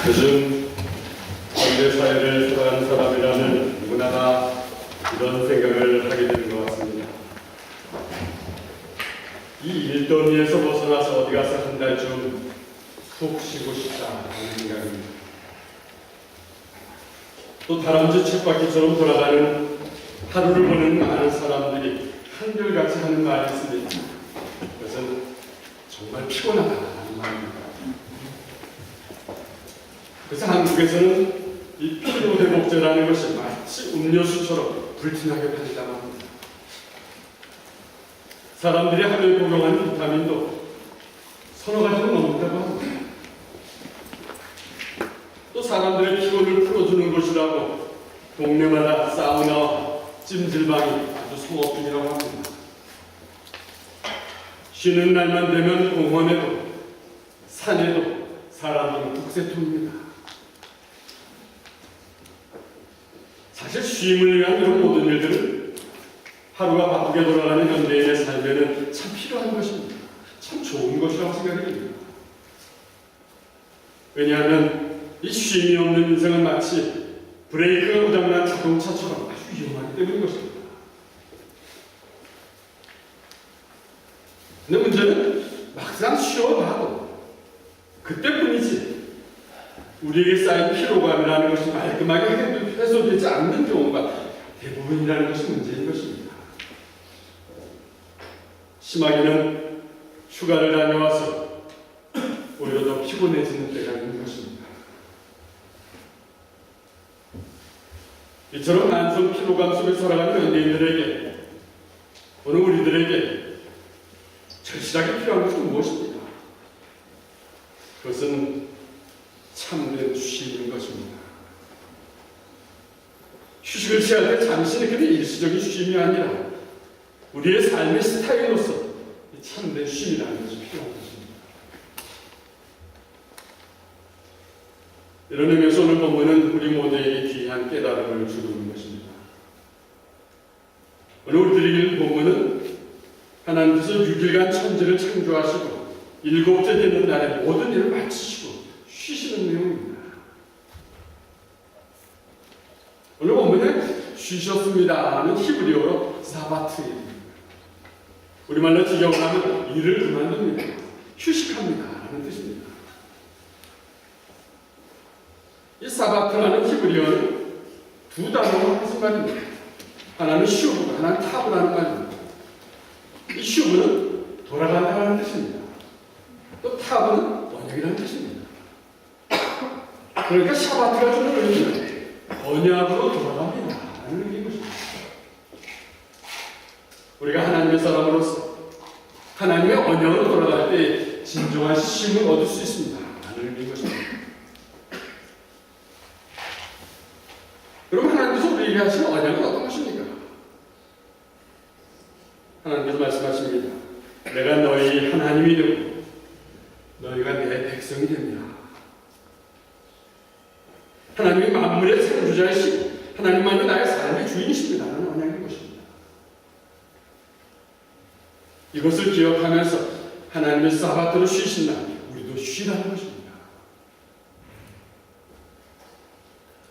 요즘 현대 사회를 살아가는 사람이라면 누구나 다 이런 생각을 하게 되는 것 같습니다. 이 일더미에서 벗어나서 어디 가서 한 달쯤 푹 쉬고 싶다 하는 생각입니다. 또 다람쥐 쳇바퀴처럼 돌아가는 하루를 보는 많은 사람들이 한결같이 하는 말이 있습니다. 그것은 정말 피곤하다는 말입니다. 그래서 한국에서는 이 피로회복제라는 것이 마치 음료수처럼 불티나게 팔린다고 합니다. 사람들이 하루에 복용하는 비타민도 서너 가지로 넘는다고 합니다. 또 사람들의 피곤을 풀어주는 곳이라고 동네마다 사우나와 찜질방이 아주 성업 중이라고 합니다. 쉬는 날만 되면 공원에도 산에도 사람들은 북새통입니다. 사실 쉼을 위한 이런 모든 일들은 하루가 바쁘게 돌아가는 현대인의 삶에는 참 필요한 것입니다. 참 좋은 것이라고 생각이 듭니다. 왜냐하면 이 쉼이 없는 인생은 마치 브레이크가 고장난 자동차처럼 아주 위험하기 때문인 것입니다. 근데 문제는 막상 쉬어봐도 그때뿐이지 우리에게 쌓인 피로감이라는 것이 말끔하게 해소되지 않는 경우가 대부분이라는 것이 문제인 것입니다. 심하게는 휴가를 다녀와서 오히려 더 피곤해지는 때가 있는 것입니다. 이처럼 만성 피로감 속에 살아가는 현대인들에게, 오늘 우리들에게 절실하게 필요한 것은 무엇입니까? 그것은 참된 쉼인 것입니다. 휴식을 취할 때 잠시는 그런 일시적인 쉼이 아니라 우리의 삶의 스타일로서 참된 쉼이라는 것이 필요한 것입니다. 이런 의미에서 오늘 본문은 우리 모두에게 귀한 깨달음을 주는 것입니다. 오늘 우리들에게 읽은 본문은 하나님께서 6일간 천지를 창조하시고 7째 되는 날에 모든 일을 마치시고 쉬시는 내용입니다. 오늘 본문에 쉬셨습니다는 히브리어로 사바트입니다. 우리말로 직역을 하면 일을 그만둡니다. 휴식합니다라는 뜻입니다. 이 사바트라는 히브리어는 두 단어로 하신 말입니다. 하나는 슈브, 하나는 타브라는 말입니다. 이 슈브는 돌아간다는 뜻입니다. 또 타브는 언약이라는 뜻입니다. 그러니까 샤바트가 주는 의미는 언약으로 돌아갑니다 라는 의미인 것입니다. 우리가 하나님의 사람으로서 하나님의 언약으로 돌아갈 때 진정한 쉼을 얻을 수 있습니다 라는 의미인 것입니다. 그럼 하나님께서 우리에게 하시는 언약은 어떤 것입니까? 하나님께서 말씀하십니다. 내가 너희 하나님이 되고 너희가 내 백성이 됩니다. 하나님이 만물의 창조자이시고 하나님만이 나의 삶의 주인이십니다 라는 언약인 것입니다. 이것을 기억하면서 하나님의 사바트로 쉬신 날 우리도 쉬라는 것입니다.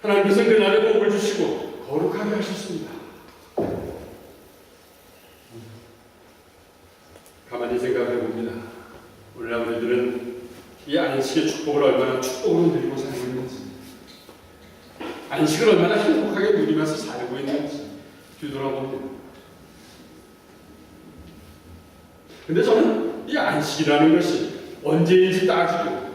하나님께서 그날에 복을 주시고 거룩하게 하셨습니다. 가만히 생각해 봅니다. 오늘날 우리들은 이 안식의 축복을 얼마나 축복으로 누리고 살고 있는지, 안식을 얼마나 행복하게 누리면서 살고 있는지 뒤돌아봅니다. 근데 저는 이 안식이라는 것이 언제인지 따지고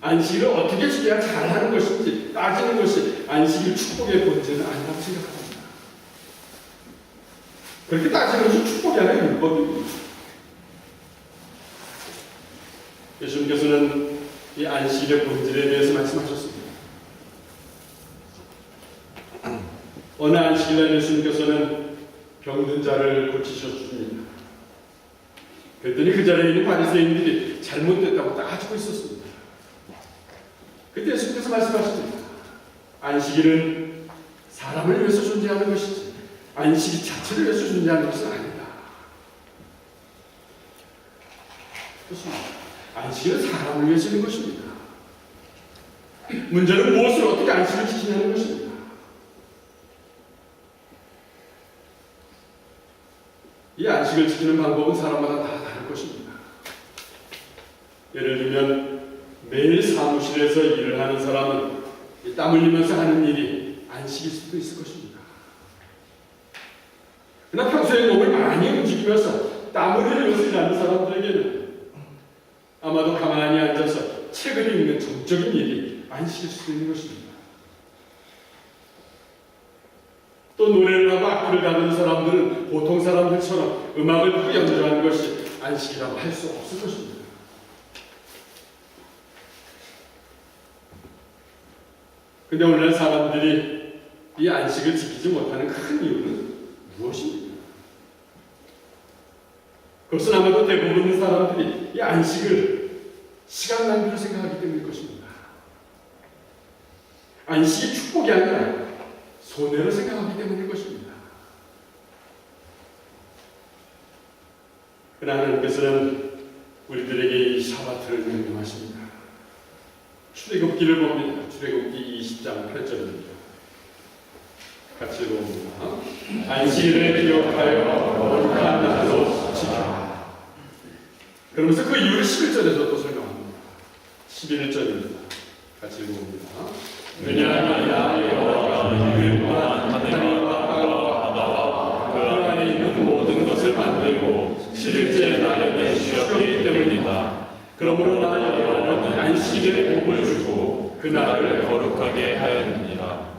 안식을 어떻게 지켜야 잘하는 것인지 따지는 것이 안식일 축복의 본질은 아니라고 생각합니다. 그렇게 따지는 것이 축복이 아니라 율법입니다. 예수님께서는 이 안식의 본질에 대해서 말씀하셨습니다. 어느 안식일날 예수님께서는 병든 자를 고치셨습니다. 그랬더니 그 자리에 있는 바리새인들이 잘못됐다고 따지고 있었습니다. 그때 예수님께서 말씀하십니다. 안식일은 사람을 위해서 존재하는 것이지 안식 자체를 위해서 존재하는 것은 아니다. 그렇습니다. 안식은 사람을 위해서 있는 것입니다. 문제는 무엇을 어떻게 안식을 지키냐는 것입니다. 이 안식을 지키는 방법은 사람마다 다 다를 것입니다. 예를 들면 매일 사무실에서 일을 하는 사람은 땀 흘리면서 하는 일이 안식일 수도 있을 것입니다. 그러나 평소에 몸을 많이 움직이면서 땀을 흘리면서 일하는 사람들에게는 아마도 가만히 앉아서 책을 읽는 정적인 일이 안식일 수도 있는 것입니다. 또 노래를 하고 악기를 다루는 사람들은 보통 사람들처럼 음악을 듣고 연주하는 것이 안식이라고 할 수 없을 것입니다. 근데 오늘날 사람들이 이 안식을 지키지 못하는 큰 이유는 무엇입니까? 그것은 아마도 대부분의 사람들이 이 안식을 시간 낭비로 생각하기 때문일 것입니다. 안식이 축복이 아니라 손해로 생각하기 때문일 것입니다. 그러나 하나님께서는 우리들에게 이 샤바트를 명령하십니다. 출애굽기를 봅니다. 출애굽기 20장 8절입니다. 같이 봅니다. 안식일을 기억하여 온전한 날로 지켜라. 그러면서 그 이유를 11절에서 또 설명합니다. 11절입니다. 같이 봅니다. 왜냐하면 여호와가 6일 동안 하늘과 땅과 바다와 그 안에 있는 모든 것을 만들고 7일째 나에게 쉬었기 때문이다. 그러므로 나 여호와는 안식일에 복을 주고 그 날을 거룩하게 하였느니라.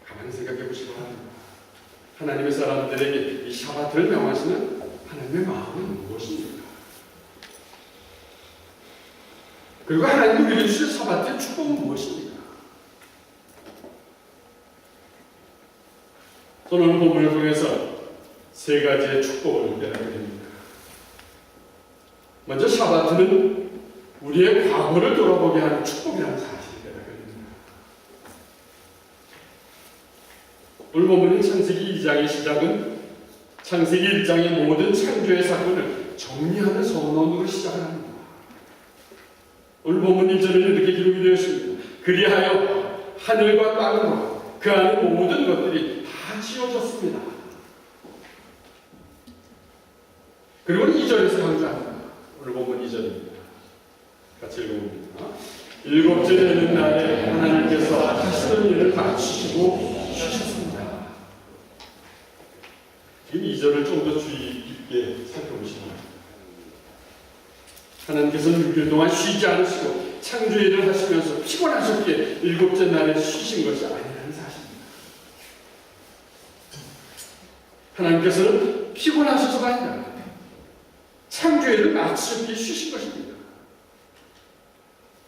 가만히 생각해 보시기 바랍니다. 하나님의 사람들에게 이 샤바트를 명하시는 하나님의 마음은 무엇입니까? 그리고 하나님이 우리에게 주신 샤바트의 축복은 무엇입니까? 저는 오늘 본문을 통해서 세 가지의 축복을 깨닫게 됩니다. 먼저 샤바트는 우리의 과거를 돌아보게 하는 축복이라는 사실을 깨닫게 됩니다. 오늘 본문인 창세기 2장의 시작은 창세기 1장의 모든 창조의 사건을 정리하는 선언으로 시작을 합니다. 오늘 본문 1절에는 이렇게 기록이 되어 있습니다. 그리하여 하늘과 땅과 그 안의 모든 것들이 다 지어졌습니다. 그리고 2절에서 강조합니다. 오늘 본문 2절입니다. 같이 읽어봅니다. 일곱째 되는 날에 하나님께서 하시던 일을 마치시고 쉬셨습니다. 지금 2절을 좀 더 주의 깊게 살펴보시기 바랍니다. 하나님께서는 6일 동안 쉬지 않으시고 창조 일을 하시면서 피곤하셨기에 일곱째 날에 쉬신 것이 아니라는 사실입니다. 하나님께서는 피곤하셔서가 아니라 창조 일을 마치셨기에 쉬신 것입니다.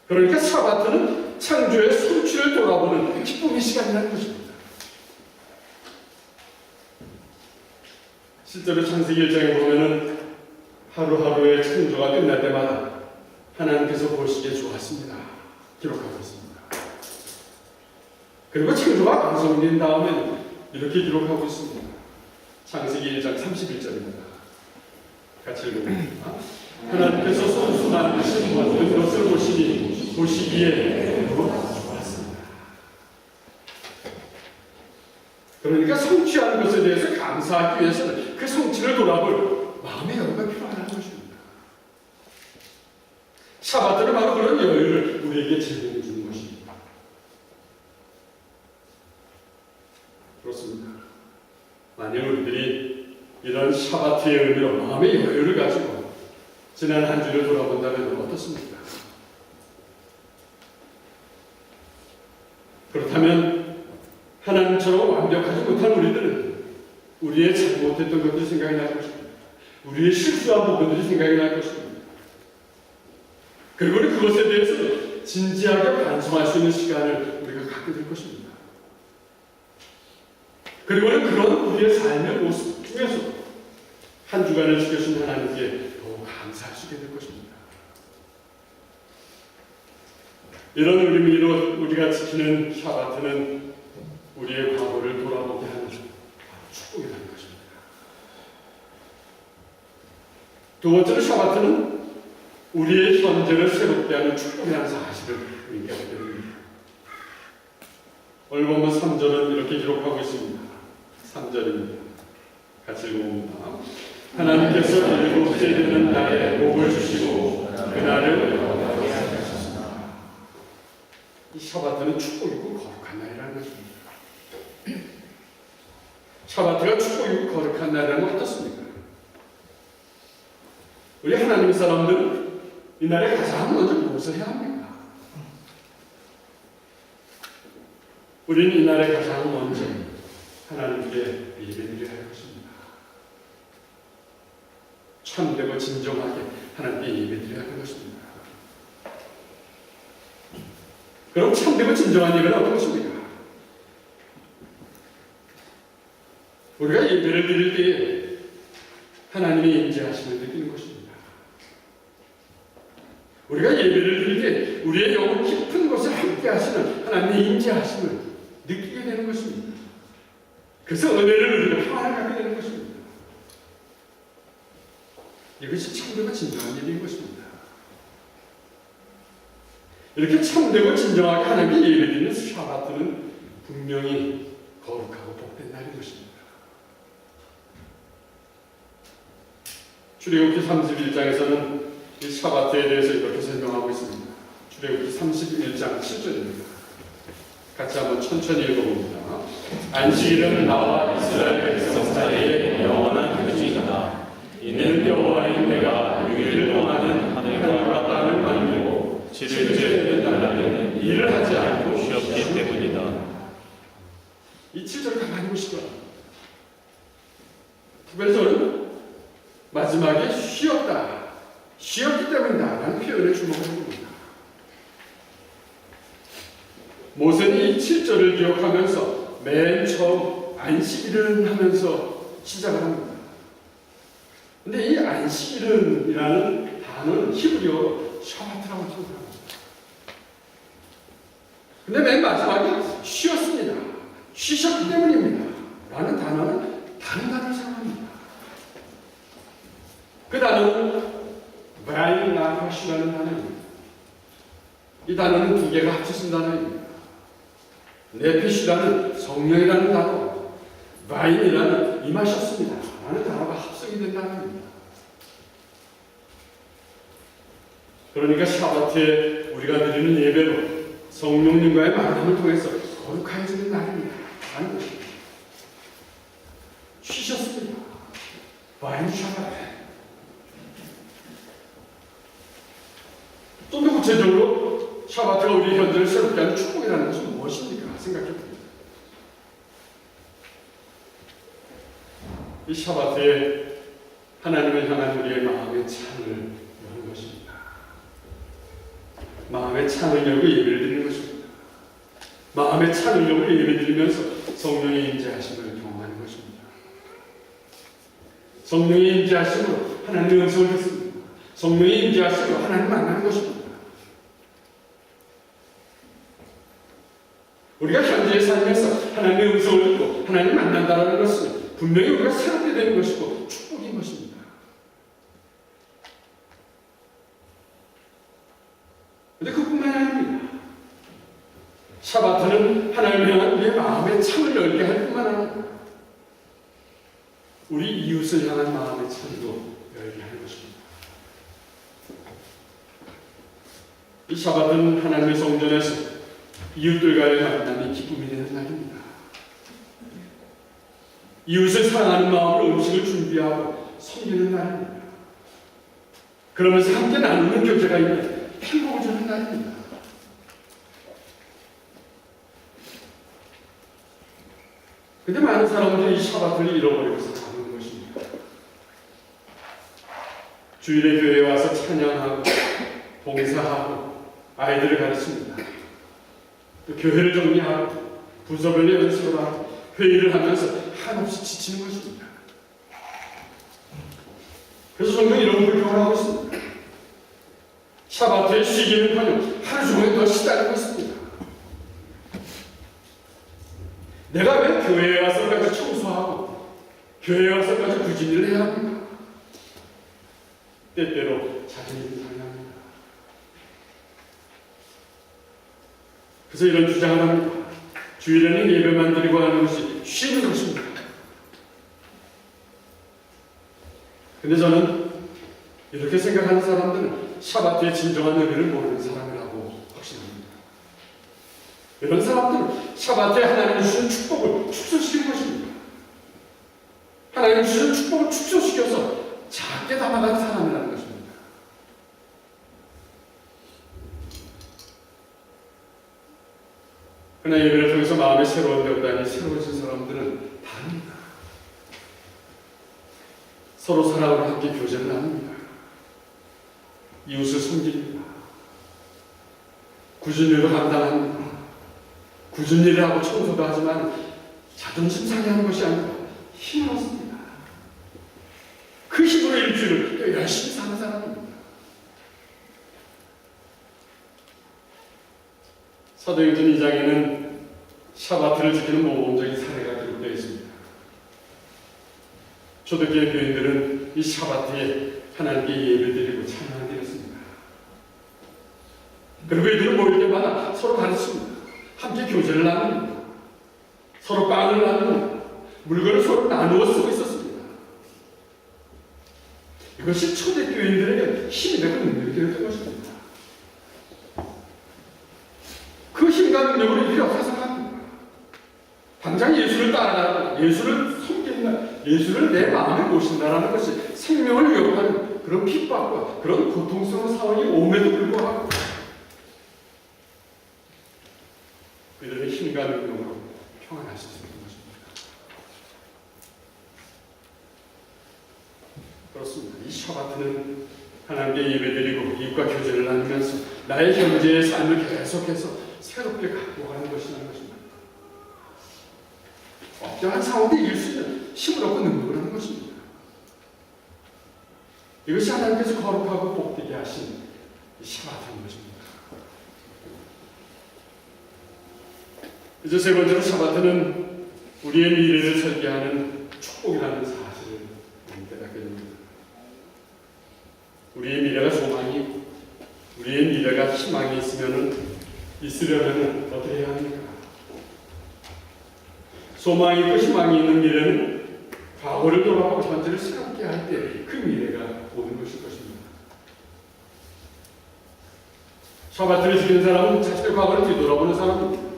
그러니까 샤바트는 창조의 성취를 돌아보는 기쁨의 시간이라는 것입니다. 실제로 창세기 1장에 보면은 하루하루의 창조가 끝날 때마다 하나님께서 보시기에 좋았습니다. 기록하고 있습니다. 그리고 창조가 완성된 다음에는 이렇게 기록하고 있습니다. 창세기 1장 31절입니다. 같이 읽어봅니다. 하나님께서 손수 만드신 모든 것을 보시기에 좋았습니다. 그러니까 성취하는 것에 대해서 감사하기 위해서는 그 성취를 돌아볼 마음의 여유가 필요하다는 것입니다. 샤바트는 바로 그런 여유를 우리에게 제공해 주는 것입니다. 그렇습니다. 만약 우리들이 이런 샤바트의 의미로 마음의 여유를 가지고 지난 한 주를 돌아본다면 어떻습니까? 그렇다면 하나님처럼 완벽하지 못한 우리들은 우리의 잘못했던 것들이 생각이 날 것입니다. 우리의 실수한 부분들이 생각이 날 것입니다. 그리고 그것에 대해서 진지하게 반성할 수 있는 시간을 우리가 갖게 될 것입니다. 그리고는 그런 우리의 삶의 모습 중에서 한 주간을 지켜주신 하나님께 더욱 감사할 수 있게 될 것입니다. 이런 의미로 우리가 지키는 샤바트는 우리의 과거를 돌아보게 하는 축복이라는 것입니다. 두 번째로 샤바트는 우리의 현재를 새롭게 하는 축복이라는 사실을 우리에게 얘기하게 됩니다. 오늘 본문 3절은 이렇게 기록하고 있습니다. 3절입니다. 같이 읽어봅니다. 하나님께서 일곱째 되는 날에 복을 주시고 그날을 거룩하게 하셨습니다. 이 샤바트는 축복이고 거룩한 날이라는 것입니다. 샤바트가 축복이고 거룩한 날이라는 건 어떻습니까? 우리 하나님 사람들은 이 날에 가장 먼저 무엇을 해야 합니까? 우리는 이 날에 가장 먼저 하나님께 예배드려야 할 것입니다. 참되고 진정하게 하나님께 예배드려야 할 것입니다. 그럼 참되고 진정한 예배는 어떤 것입니까? 우리가 예배를 드릴 때에 하나님의 임재하심을 느끼는 것입니다. 우리가 예배를 드릴 때 우리의 영혼 깊은 곳에 함께 하시는 하나님의 임재하심을 느끼게 되는 것입니다. 그래서 은혜를 누리고 평안을 갖게 되는 것입니다. 이것이 참되고 진정한 예배인 것입니다. 이렇게 참되고 진정하게 하나님께 예배드리는 샤바트는 분명히 거룩하고 복된 날인 것입니다. 출애굽기 31장에서는 이 샤바트에 대해서 이렇게 설명하고 있습니다. 출애굽기 31장 7절입니다. 같이 한번 천천히 읽어봅니다. 안식일은 나와 이스라엘 백성 사이에 영원한 표징이다. 이는 여호와인 내가 6일 동안은 하늘과 땅을 만들고 7일째 되는 날에는 일을 하지 않고 쉬었기 때문이다. 이 7절 가만히 보시죠. 특별절은 마지막에 쉬었기 때문이다 라는 표현에 주목을 합니다. 모세는 이 7절을 기억하면서 맨 처음 안식일은 하면서 시작을 합니다. 근데 이 안식일은이라는 단어는 히브리어로 샤바트라고 표현합니다. 근데 맨 마지막에 쉬었습니다. 쉬셨기 때문입니다 라는 단어는 다른 단어를 사용합니다. 그 단어는 바이나하시라는 단어입니다. 이 단어는 두 개가 합쳐진 단어입니다. 네피시라는 성령이라는 단어, 바인이라는 임하셨습니다 라는 단어가 합성이 된 단어입니다. 그러니까 샤바트에 우리가 드리는 예배로 성령님과의 만남을 통해서 거룩해지는 날입니다 라는 것입니다. 쉬셨습니다. 바인 샤바트. 좀 더 구체적으로 샤바트가 우리 현대를 새롭게 하는 축복이라는 것은 무엇입니까? 생각해 봅니다. 이 샤바트에 하나님을 향한 우리의 마음의 창을 여는 것입니다. 마음의 창을 열고 예배를 드리는 것입니다. 마음의 창을 열고 예배를 드리면서 성령의 임재하심을 경험하는 것입니다. 성령의 임재하심으로 하나님의 음성을 듣습니다. 성령의 임재하심으로 하나님을 만나는 것입니다. 우리가 현재의 삶에서 하나님의 음성을 듣고 하나님을 만난다는 것은 분명히 우리가 새롭게 되는 것이고 축복인 것입니다. 그런데 그뿐만이 아닙니다. 샤바트는 하나님을 향한 우리의 마음의 창을 열게 할 뿐만 아니라 우리 이웃을 향한 마음의 창도 열게 하는 것입니다. 이 샤바트는 하나님의 성전에서 이웃들과의 만남이 기쁨이 되는 날입니다. 이웃을 사랑하는 마음으로 음식을 준비하고 섬기는 날입니다. 그러면서 함께 나누는 교제가 있는 행복을 주는 날입니다. 그런데 많은 사람들이 이 샤바트를 잃어버리고서 가는 것입니다. 주일에 교회에 와서 찬양하고 봉사하고 아이들을 가르칩니다. 또 교회를 정리하고 부서별의 연습을 하고 회의를 하면서 한없이 지치는 것입니다. 그래서 종종 이런 불평을 하고 있습니다. 샤바트에 쉬기는커녕 하루 종일 더 시달리고 있습니다. 내가 왜 교회에 와서까지 청소하고 교회에 와서까지 굳은 일을 해야 합니까? 때때로 자신이 상해합니다. 그래서 이런 주장을 합니다. 주일에는 예배만 드리고 하는 것이 쉬는 것입니다. 근데 저는 이렇게 생각하는 사람들은 샤바트의 진정한 의미를 모르는 사람이라고 확신합니다. 이런 사람들은 샤바트에 하나님이 주신 축복을 축소시킨 것입니다. 하나님이 주신 축복을 축소시켜서 작게 담아간 사람이라는 것입니다. 그러나 예배를 통해서 마음이 새로워졌다니 새로워진 사람들은 다릅니다. 서로 사랑으로 함께 교제를 나눕니다. 이웃을 섬깁니다. 굳은 일을 감당합니다. 굳은 일을 하고 청소도 하지만 자존심 상해하는 것이 아니라 힘을 얻습니다. 그 힘으로 일주일을 또 열심히 사는 사람입니다. 사도행전 2장에는 샤바트를 지키는 모범적인 사례가 기록되어 있습니다. 초대교회 교인들은 이 샤바트에 하나님께 예배드리고 찬양을 드렸습니다. 그리고 이들은 모일 때마다 서로 가르칩니다. 함께 교제를 나눕니다. 서로 빵을 나누고 물건을 서로 나누어 쓰고 있었습니다. 이것이 초대교인들에게 힘이 되고 능력이 되었던 것입니다. 그 힘과 능력으로 이들이 화성합니다. 당장 예수를 따라가고 예수를 섬긴다, 예수를 내 마음에 모신다라는 것이 생명을 위협하는 그런 핍박과 그런 고통스러운 상황이 옴에도 불구하고 그들의 힘과 능력으로 평안할 수 있는 것입니다. 그렇습니다. 이 샤바트는 하나님께 예배드리고 이웃과 교제를 나누면서 나의 현재의 삶을 계속해서 새롭게 갖고 가는 것이라는 것입니다. 억울한 상황에 이길 수 있는 힘을 얻고 능력을 하는 것입니다. 이것이 하나님께서 거룩하고 복되게 하신 샤바트인 것입니다. 이제 세 번째로 샤바트는 우리의 미래를 설계하는 축복이라는 사실을 깨닫게 됩니다. 우리의 미래가 소망이, 우리의 미래가 희망이 있으려면 어떻게 해야 합니까? 소망이 있고 희망이 있는 미래는 과거를 돌아보고 현재를 새롭게 할 때 그 미래가 오는 것일 것입니다. 샤바트를 지키는 사람은 자신의 과거를 뒤돌아보는 사람입니다.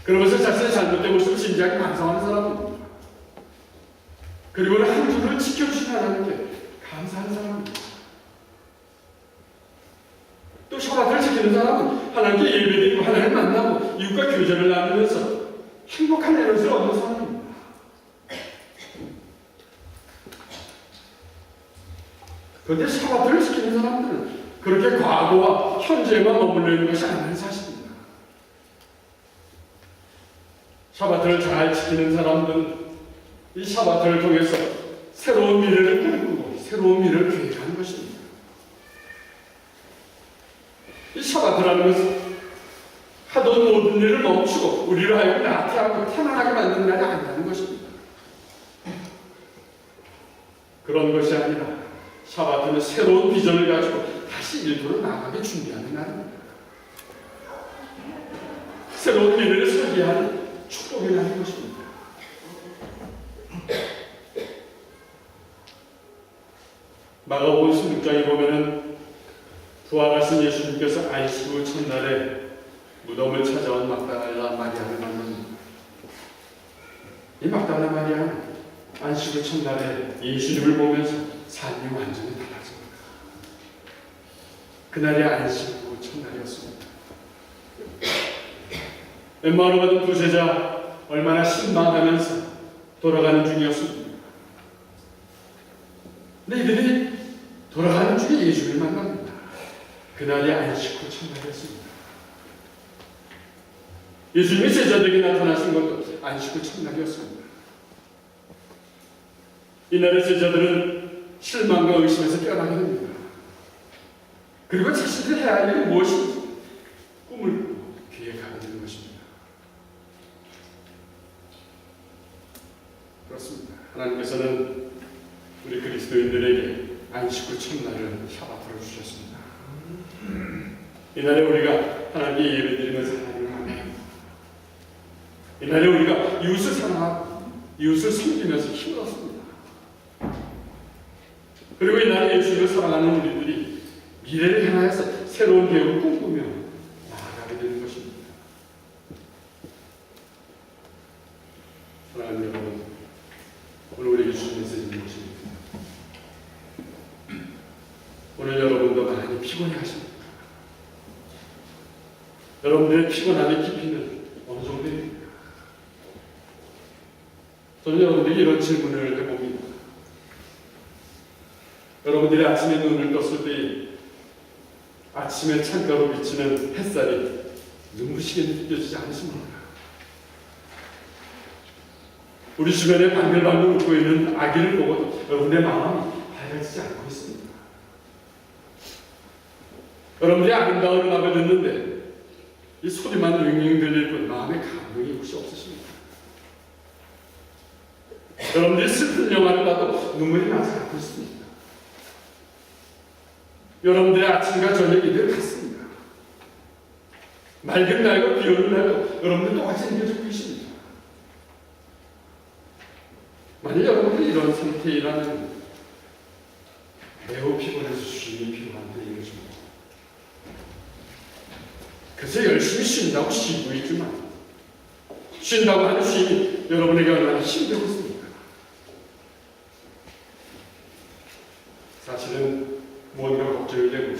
그러면서 자신의 잘못된 모습을 진지하게 반성하는 사람입니다. 그리고는 한 주를 지켜주신 하나님께 감사하는 사람입니다. 또 샤바트를 지키는 사람은 하나님께 예배드리고 하나님을 만나고 이웃과 교제를 나누면서 행복한 에너지를 얻는 사람입니다. 그런데 샤바트를 지키는 사람들은 그렇게 과거와 현재에만 머물러 있는 것이 아니라는 사실입니다. 샤바트를 잘 지키는 사람들은 이 샤바트를 통해서 새로운 미래를 꿈꾸고 새로운 미래를 계획하는 것입니다. 이 샤바트라는 것은 하던 모든 일을 멈추고 우리를 하여금 나태하고 태만하게 만드는 날이 아니라는 것입니다. 그런 것이 아니라 샤바트는 새로운 비전을 가지고 다시 일터로 나가게 준비하는 날입니다. 새로운 미래를 설계하는 축복의 날인 것입니다. 마가복음 16장에 보면은 부활하신 예수님께서 안식 후 첫날에 무덤을 찾아온 막달라 마리아를 만납니다. 이 막달라 마리아는 안식 후 첫날에 예수님을 보면서 삶이 완전히 달라집니다. 그날이 안식 후 첫날이었습니다. 엠마오로 가던 두 제자 얼마나 신망하면서 돌아가는 중이었습니다. 근데 이들이 돌아가는 중에 예수를 만납니다. 그날이 안식 후 첫날이었습니다. 예수님이 제자들에게 나타나신 것도 안식 후 첫날이었습니다. 이날의 제자들은 실망과 의심에서 깨어나게 됩니다. 그리고 자신들이 해야 할 일이 무엇인지 꿈을 꾸고 계획하게 되는 것입니다. 그렇습니다. 하나님께서는 우리 그리스도인들에게 안식 후 첫날을 샤바트를 주셨습니다. 이날에 우리가 하나님께 예배드리면서 하나님을 만납니다. 이날에 우리가 이웃을 사랑하고 이웃을 섬기면서 힘을 얻습니다. 그리고 이날에 예수님을 사랑하는 우리들이 미래를 향하여서 새로운 계획을 꿈꾸며 나아가게 되는 것입니다. 사랑하는 여러분, 오늘 우리에게 주신 메시지는 무엇입니까? 오늘 여러분도 많이 피곤해하십니까? 여러분들의 피곤함의 깊이는 어느 정도입니까? 저는 여러분들이 이런 질문을 해봅니다. 여러분들이 아침에 눈을 떴을 때 아침에 창가로 비치는 햇살이 눈부시게 느껴지지 않으십니까? 우리 주변에 방글방글 웃고 있는 아기를 보고도 여러분의 마음이 밝아지지 않고 있습니다. 여러분들이 아름다운 음악을 듣는데 이 소리만 윙윙 들릴 뿐 마음의 감동이 혹시 없으십니까? 여러분들이 슬픈 영화를 봐도 눈물이 나지 않고 있습니다. 여러분들의 아침과 저녁이 늘 같습니다. 맑은 날과 비 오는 날도 여러분들 똑같이 느껴지고 계십니다. 만약 여러분들이 이런 상태이라면 매우 피곤해서 쉼이 필요한 때인 것입니다. 그래서 열심히 쉰다고 쉬고 있지만 쉰다고 하는 쉼이 여러분에게 얼마나 힘들었습니까? 사실은 무언가 걱정이 되고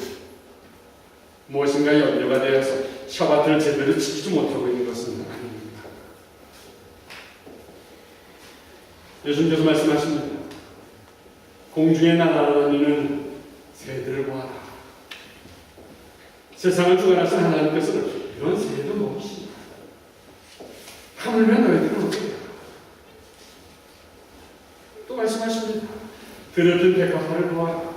무엇인가 염려가 되어서 샤바트를 제대로 지키지 못하고 있는 것은 아닙니다. 예수님께서 말씀하십니다. 공중에 날아다니는 새들을 보아라. 세상을 주관하신 하나님께서는 이런 새도 먹이십니다. 하물며 너희들은 어떻게 해요? 또 말씀하십니다. 드러진 백합화를 보아라.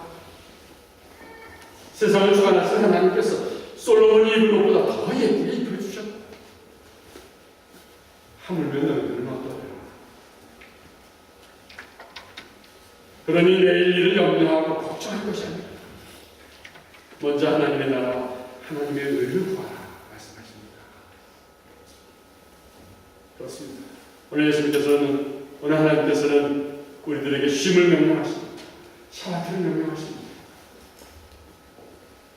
세상을 주관하신 하나님께서 솔로몬이 입은 것보다 더 예쁘게 입혀주셨다. 하물며 너희들은 어떠해요? 그러니 내일 일을 염려하고 걱정할 것이 아니라 먼저 하나님의 나라와 하나님의 의를 구하라 말씀하십니다. 그렇습니다. 오늘 예수님께서는 오늘 하나님께서는 우리들에게 쉼을 명령하십니다. 샤바트를 명령하십니다.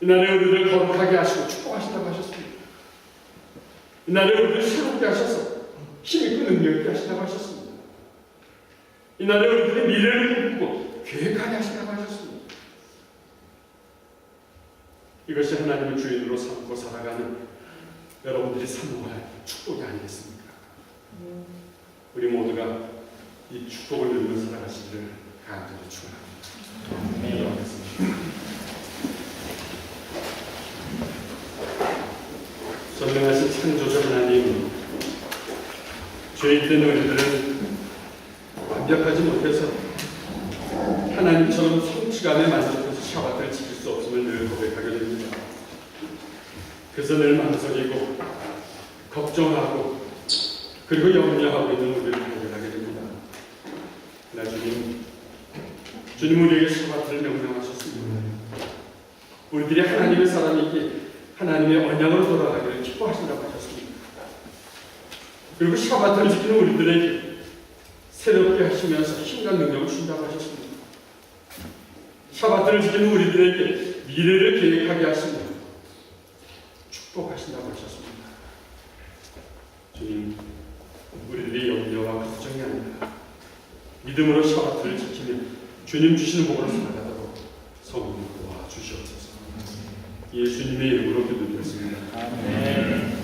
이날에 우리를 거룩하게 하시고 축복하신다고 하셨습니다. 이날에 우리를 새롭게 하셔서 힘있고 능력 있게 하신다고 하셨습니다. 이날에 우리들의 미래를 꿈꾸고 계획하게 하신다고 하셨습니다. 이것이 하나님을 주인으로 삼고 살아가는 여러분들이 삼고야 할 축복이 아니겠습니까? 우리 모두가 이 축복을 누리며 살아가시기를 간절히 축원합니다. 기도하겠습니다. 전능하신 창조주 하나님, 죄인된 우리들은 완벽하지 못해서 하나님처럼 성취감에 만족해서 샤바트를 지킬 수 없음을 늘 고백하게 됩니다. 그래서 늘 망설이고 걱정하고 그리고 염려하고 있는 우리를 발견하게 됩니다. 그러나 주님 우리에게 샤바트를 명령하셨습니다. 우리들이 하나님의 사람이기에 하나님의 언약으로 돌아가기를 기뻐하신다고 하셨습니다. 그리고 샤바트를 지키는 우리들에게 새롭게 하시면서 힘과 능력을 준다고 하셨습니다. 샤바트를 지키는 우리들에게 미래를 계획하게 하시며 축복하신다고 하셨습니다. 주님, 우리들이 염려와 걱정이 아니라 믿음으로 샤바트를 지키며 주님 주시는 복으로 살아가도록 성령 도와주시옵소서. 예수님의 이름으로 기도드렸습니다. 아멘.